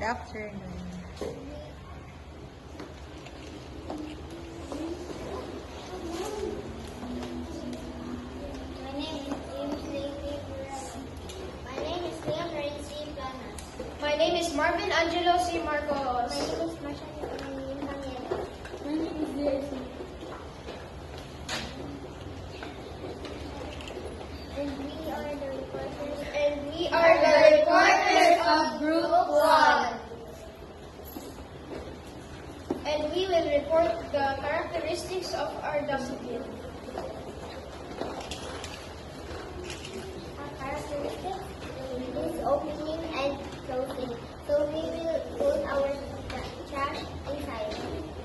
afternoon. My name is Marvin Angelo C. Marcos. My name is Marsha Daniela. My name is Daisy. And we are the reporters. And we are the reporters of Group 1. And we will report the characteristics of our dustbin. Our characteristics is opening and closing. So we will put our trash inside.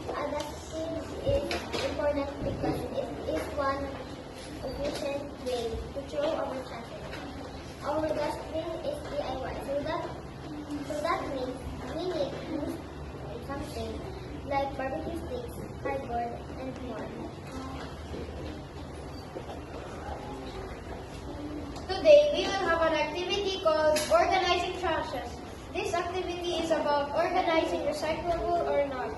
A dustbin is important because it is one efficient way to throw our trash. Our dustbin is DIY, so that means we need to use something like barbecue sticks, cardboard, and more. Today, we will have an activity called Organizing Trashes. This activity is about organizing recyclable or not.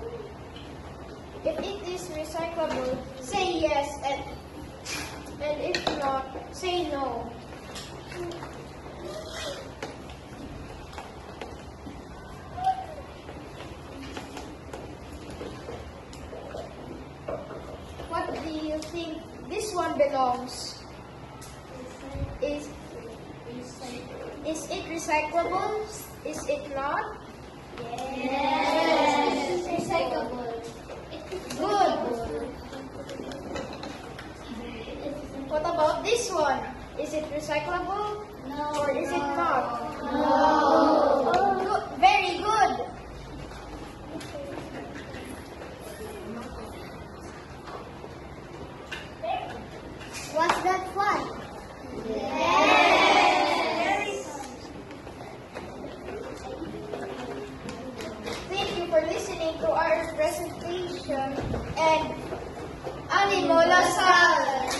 If it is recyclable, say yes, and if not, say no. What do you think this one belongs? Is it recyclable? Is it not? Yes, it's recyclable. Good. What about this one? Is it recyclable? No. Or is it not? No. Good. Very good. What's that fun? Thank you for listening to our presentation and Animo Lasal.